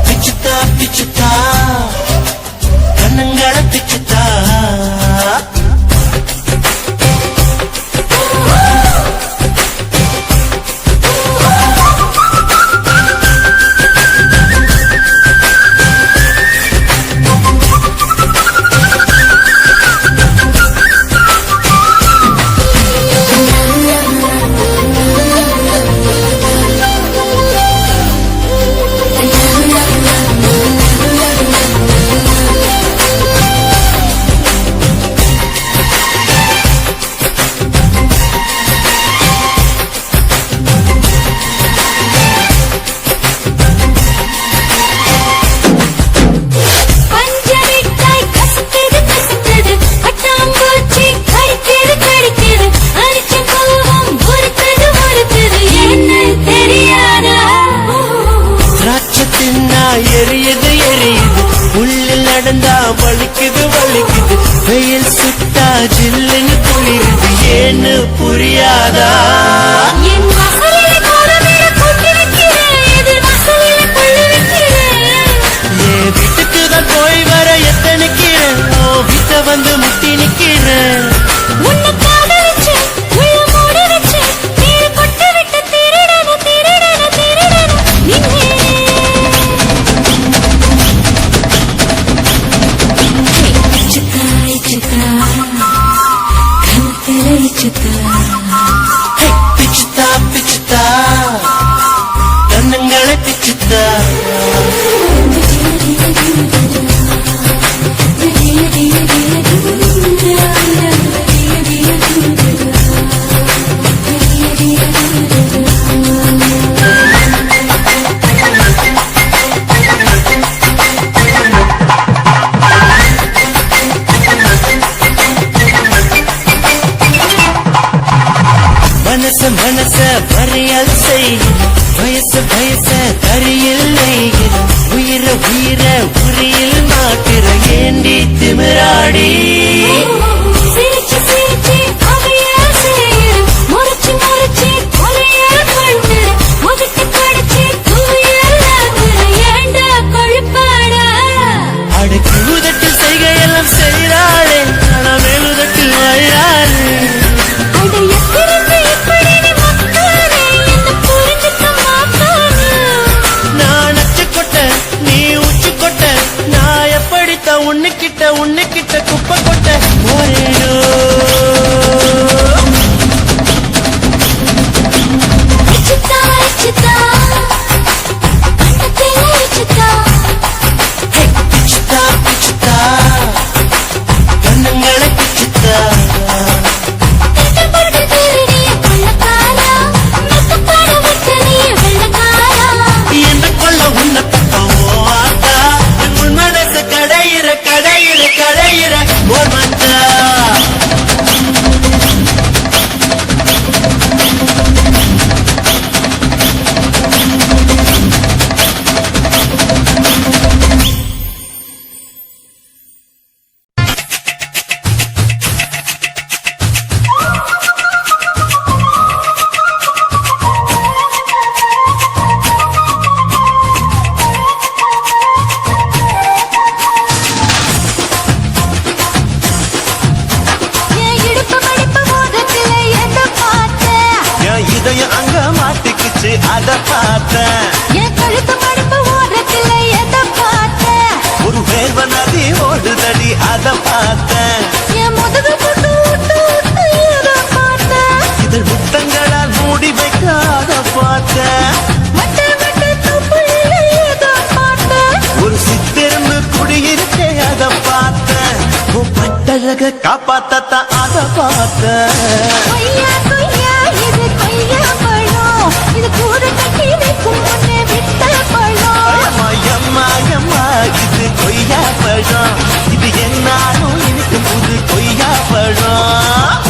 பிச்சுத்தா பிச்சுத்தா கண்ணங்கள பிச்சுத்தா எரியுது எரியுது உள்ளில் நடந்தா வலிக்குது வலிக்குது வெயில் சுட்டா ஜில்லுன்னு குளிருது ஏன்னு புரியாதா என் வீட்டுக்குதான் போய் வர எத்தனைக்கிறேன் வீட்டை வந்து முட்டி நிக்கிறேன் பிச்சுத்தா பிச்சுத்தா கண்ணங்களை பிச்சுத்தா மனச மனச மறியல் செய்ய வயசு வயச தரியில்லை உயிர உயிர உரியில் மாட்டிற ஏண்டி திமிராடி அடுக்கு உதட்டில் செய்கையெல்லாம் செய்கிறாளே ஆனா மேலுதட்டில் வாழாரு உன்னுக்கிட்ட குப்பை கொட்ட போரேனோ பிச்சுத்தா பிச்சுத்தா கண்ணங்களை பிச்சுத்தா என்ன கொள்ள உன்னை பக்கம் ஆத்தா உன் மனச கடையிற ஒரு மத்தா அத பார்த்தேன் என் கழுத்து மடுப்பு ஓரத்துல எத பார்த்தேன் ஒரு வேர்வ நதி ஓடுதடி அத பார்த்தேன் என் முதுகு புட்டு விட்டு விட்டு எத பார்த்தேன் இதழ் முத்தங்களால் மூடி வைக்க அத பார்த்தேன் மட்ட மட்ட துப்புல எத பார்த்தேன் ஒரு சித்திரம்பு குடியிருக்கே அத பார்த்தேன் பட்டழக காப்பாத்தத்தான் அத பார்த்தேன் கொய்யா கொய்யா இது கொய்யா பழம் இது கூட கட்டி வைக்கும் முன்னே விட்ட பழம் அம்மா இது கொய்யா பழம் இது என்னாலும் எனக்கு புது கொய்யா பழம்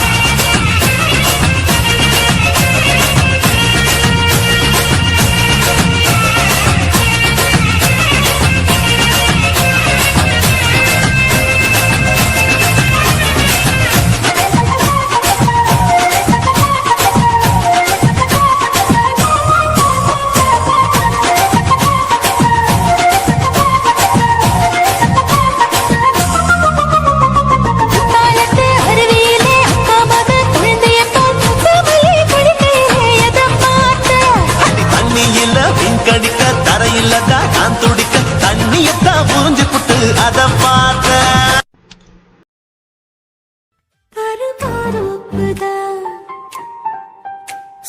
கடிக்க தரையில்லதா நான் துடிக்க தண்ணியத்தான் புரிஞ்சு புட்டு அத பார்த்த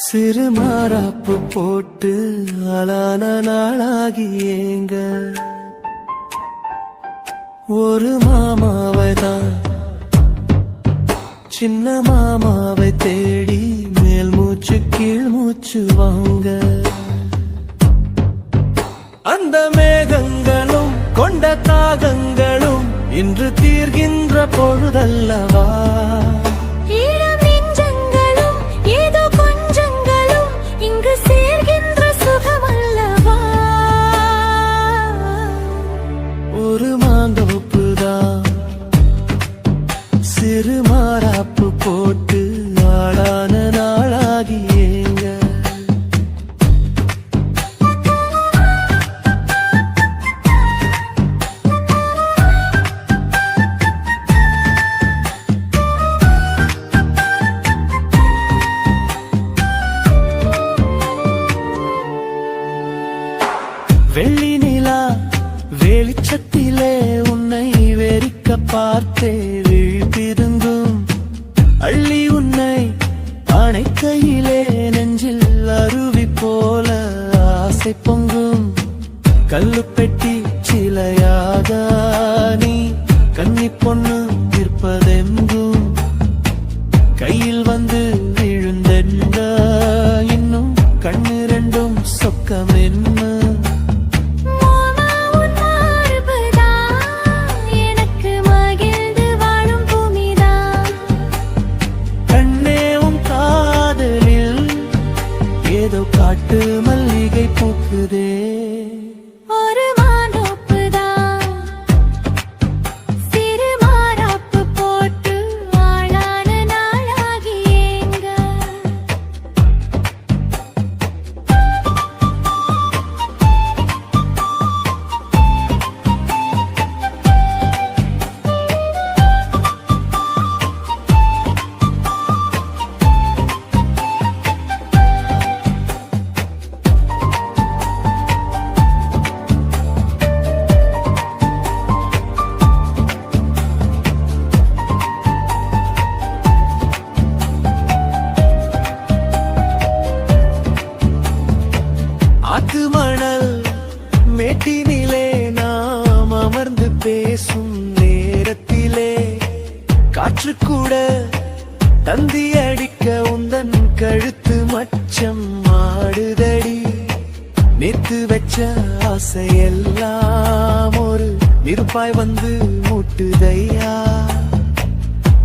சிறு மாறாப்பு போட்டு ஆளான நாளாகி ஏங்க ஒரு மாமாவை தான் சின்ன மாமாவை தேடி மேல் மூச்சு கீழ் மூச்சு வாங்க அந்த மேகங்களும் கொண்ட தாகங்களும் இன்று தீர்கின்ற பொழுதல்லவா ஒரு மாந்தோப்புதான் சிறு மாறாப்பு போட்டு ஆளான நாளாகி ஏங்க வெள்ளி நிலா வெளிச்சத்திலே உன்னை வெறிக்க பார்த்தே விழிப்பிருந்தும் அள்ளி உன்னை அணைக்கையிலே நெஞ்சில் அருவி போல ஆசை பொங்கும் கல்லு பெட்டி சிலையாக நீ கன்னி பொண்ணு இருப்பதெங்கும் கையில் வந்து விழுந்தென்ற இன்னும் கண்ணு ரெண்டும் சொக்கம் என்ன காட்டு மல்லிகை பூக்குதே ஒரு மாந்தோப்புதான் சிறு மாறாப்பு போட்டு ஆளான நாளாகி ஏங்க ஆத்து மணல் மேட்டினிலே நாம் அமர்ந்து பேசும் நேரத்திலே காற்று கூட தந்தி அடிக்க உந்தன் கழுத்து மச்சம் மாடுதடி நேத்து வச்ச ஆசையெல்லாம் ஒரு நெருப்பாய் வந்து மூட்டுதையா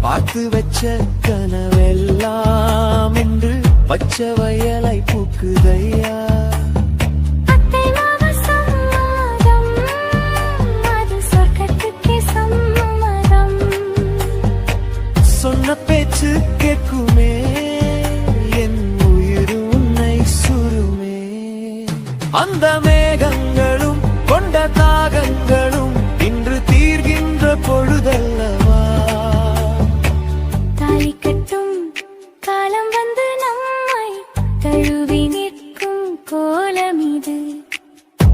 பார்த்து வச்ச கனவெல்லாம் என்று பச்சை வயலை பூக்குதையா சொன்ன பேச்சு கேட்குமே என் உயிர் உன்னை சுருமே அந்த மேகங்களும் கொண்ட தாகங்களும் இன்று தீர்கின்ற பொழுதல்லவா தாலி கட்டும் காலம் வந்து நம்மை தழுவி நிற்கும் கோலம் இது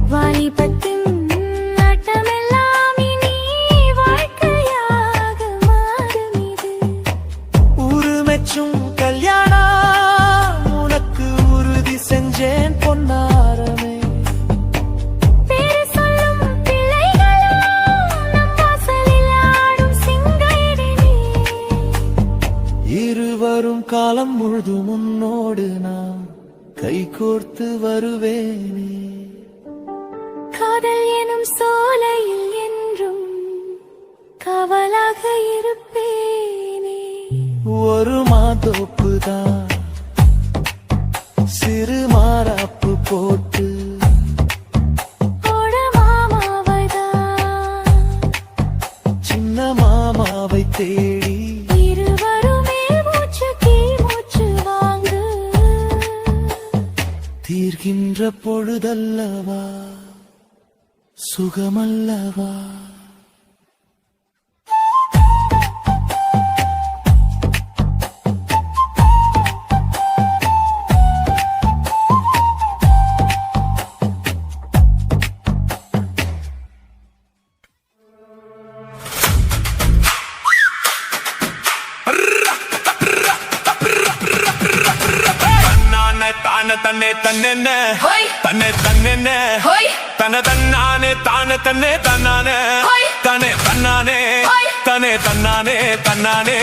வாலிபத்தின் கல்யாணம் உனக்கு உறுதி செஞ்சேன் பொன்னாரமே பேரு சொல்லும் பிள்ளைகளும் நம் வாசலில் ஆடும் சிங்காரினி இருவரும் காலம் முழுதும் உன்னோடு நான் கை கோர்த்து வருவேனே காதல் எனும் சோலையில் என்றும் காவலாக இருப்பேனே ஒரு மாதோப்புதான் சிறு மாறாப்பு போட்டு சின்ன மாமாவை தேடி இருவருமே மூச்சு கீழ் மூச்சு வாங்கு தீர்கின்ற பொழுதல்லவா சுகமல்லவா தன்னென்ன ஹோய். தன்னை தன்னென்ன ஹோய். தன்னை தன்னானே தானே தன்னே தன்னானே ஹோய். தானே தன்னானே ஹோய். தானே தன்னானே தன்னானே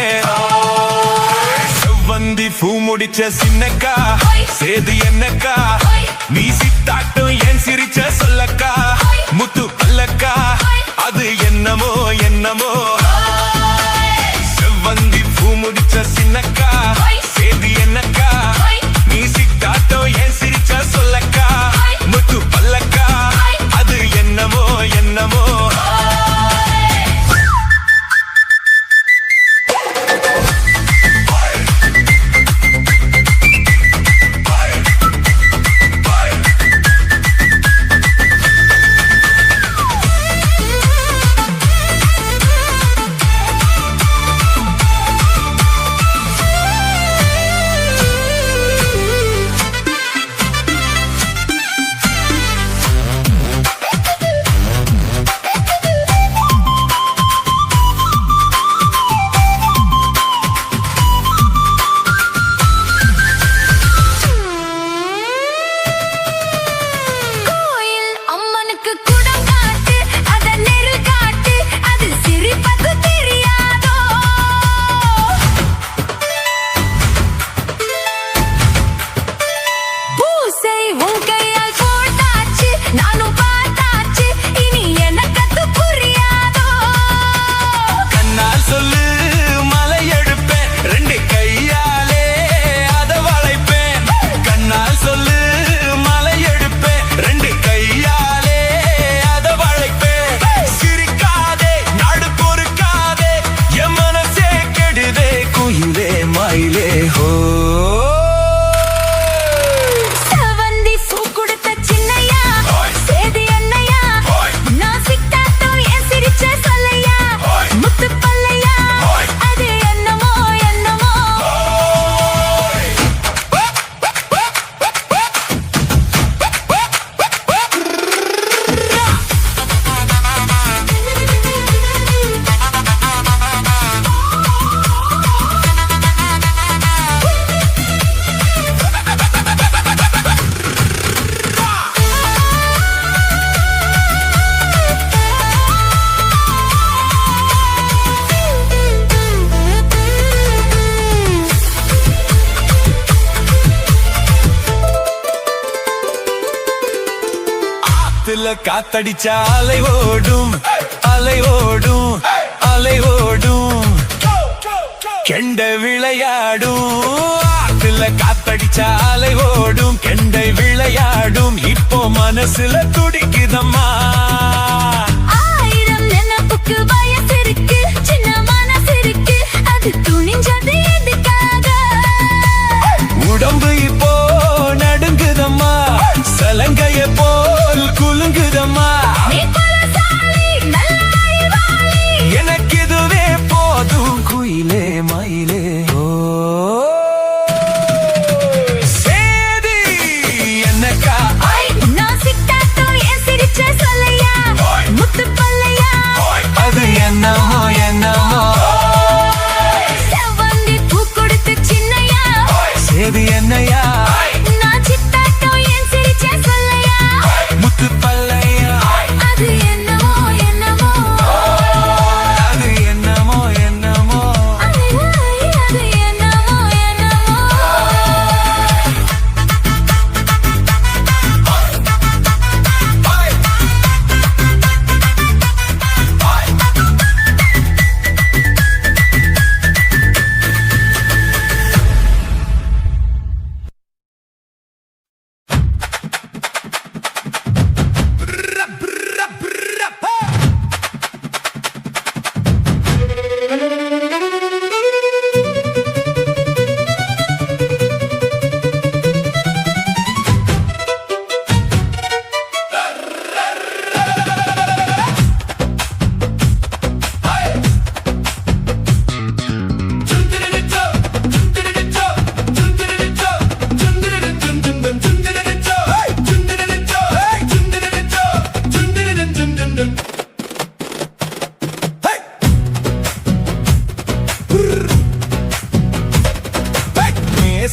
செவ்வந்தி பூ முடிச்ச சின்னக்கா ஹோய். சேது என்னக்கா ஹோய். நீ சித்தாட்டும் ஏன் சிரிச்ச சொல்லக்கா ஹோய். முத்து பல்லக்கா ஹோய். அது என்னமோ என்னமோ செவ்வந்தி பூ முடிச்ச சின்னக்கா ஹோய். சேது என்னக்கா ஹோய். நீ சித்தாட்டம் ஏன் சிரிச்ச சொல்லக்கா ஹோய். முத்து பல்லக்கா ஹோய். அது என்னமோ என்னமோ கோயில் அம்மனுக்கு குடம் காட்டு அத நெருள் காட்டு அது சிரிப்பது தெரியாதோ பூசை உன் கையால் போட்டாச்சு நானும் பார்த்தாச்சு இனி எனக்கு அது புரியாதோ கண்ணால் சொல்லு மலை எடுப்பேன் ரெண்டு கையாலே அத வளைப்பேன் கண்ணால் சொல்லு மலை எடுப்பேன் ரெண்டு கையாலே அத வளைப்பேன் சிரிக்காதே நாடு பொறுக்காதே என் மனசே கெடுதே குயிலே மயிலே ஹோ செவந்தி பூ கொடுத்த சின்னையா ஹோய். சேது என்னையா ஹோய். நான் சித்தாட்டம் ஏன் சிரிச்ச சொல்லையா ஹோய். முத்து பல்லையா ஹோய். அது என்னமோ என்னமோ ஆத்துல காத்தடிச்சா அலை ஓடும் அலை ஓடும் அலை ஓடும் கெண்டை விளையாடும் ஆத்துல காத்தடிச்சா அலை ஓடும் கெண்டை விளையாடும் இப்போ மனசுல துடிக்குதம்மா ஆயிரம் நினைப்புக்கு வயசு இருக்கு சின்ன மனசு இருக்கு அது துணிஞ்சது எதுக்காக உடம்பு இப்போ நடுங்குதம்மா சலங்கைய போல் குலுங்குதம்மா நீ பலசாலி நல்ல அறிவாளி எனக்கு இதுவே போதும் குயிலே மயிலே ஓ சேதி என்னக்கா நான் சித்தாட்டம் ஏன் சிரிச்ச சொல்லையா ஹோய். முத்து பல்லையா அது என்னமோ என்னமோ செவந்தி பூ கொடுத்த சின்னையா சேதி என்னையா நான் சித்தாட்டம் ஏன் சிரிச்ச சொல்லையா முத்து பல்லையா அது என்னமோ என்னமோ அது என்னமோ என்னமோ அது என்னமோ என்னமோ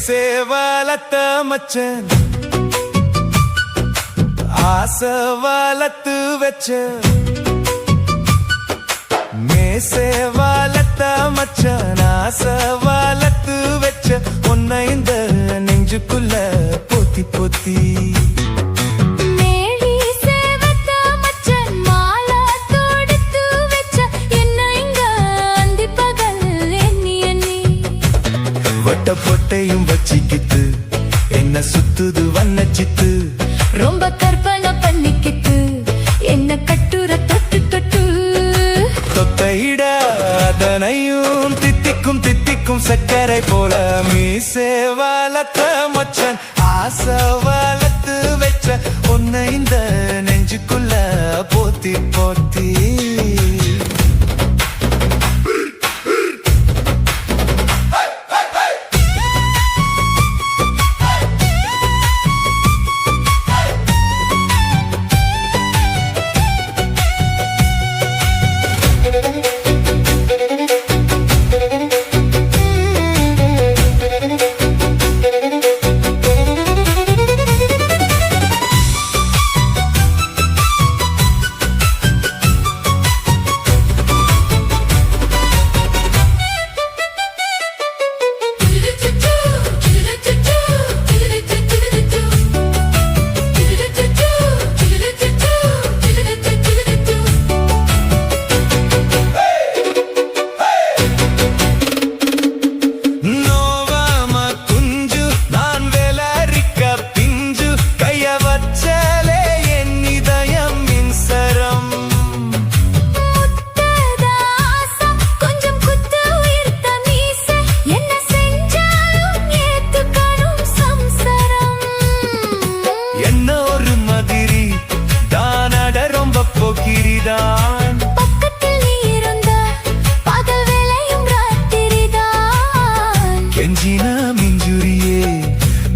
சேவலத்த மச்சன் ஆசை வளர்த்து வச்ச மேசே வளர்த்த மச்சான் ஆசை வளர்த்து வச்ச உன்னை இந்த நெஞ்சுக்குள்ள பொத்தி பொத்தி மேடி சேவத்த மச்சான் மாலை தொடுத்து வச்ச என்ன இங்க அந்தி பகல் எண்ணி எண்ணி வட்ட பொட்டையும் வச்சிக்கிட்டு என்ன சுத்துது வண்ணச்சித்து ரொம்ப கற்பனை பண்ணிக்கிட்டு என்ன கட்டுற தொட்டு தொட்டு தொத்தையிட அதனையும் தித்திக்கும் தித்திக்கும் சக்கரை போல மீசே வளர்த்த மச்சன் ஆசை வளர்த்து வச்ச உன்னை இந்த நெஞ்சுக்குள்ள போத்தி போத்தி நோவாம குஞ்சு நான் வெளரிக்க பிஞ்சு கைய வச்சலே என் இதயம் மின்சரம் முத்ததாசா கொஞ்சம் குத்து உயிர்த்த மீச என்ன செஞ்சாலும் ஏத்துக்கணும் சம்சாரம் என்ன ஒரு மாதிரி தானட ரொம்ப போக்கிரிதான் பக்கத்தில் நீ இருந்தா பகல் வேளையும் ராத்திரிதான் கெஞ்சினா மிஞ்சுரியே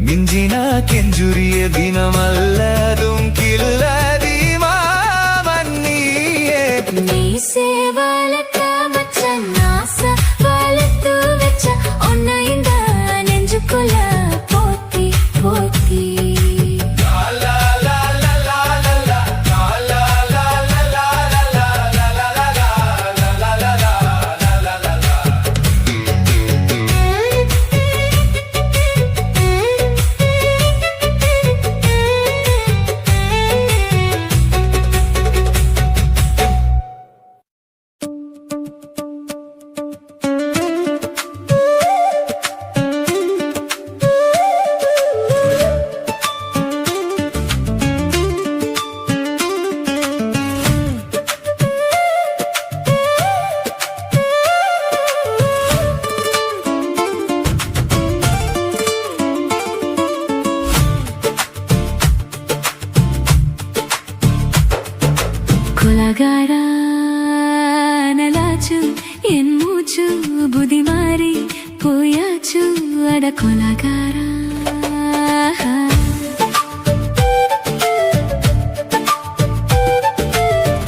மிஞ்சினா கெஞ்சுரியே தினமல்லதும் கில்லதி மாமன்னியே நீ சேவலத்த மச்சன் ஆசை வளர்த்து வச்ச உன்னை இந்த நெஞ்சுக்குள்ள போத்தி போத்தி கொலகாரா நலாச்சு என் மூச்சு புதி மாறி போயாச்சு அட கொலகாரா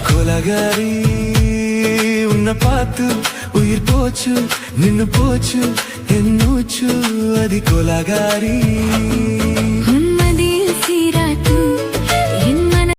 கொலகாரி உன்னை பார்த்து உயிர் போச்சு நின்னு போச்சு என் மூச்சு அதி கொலகாரி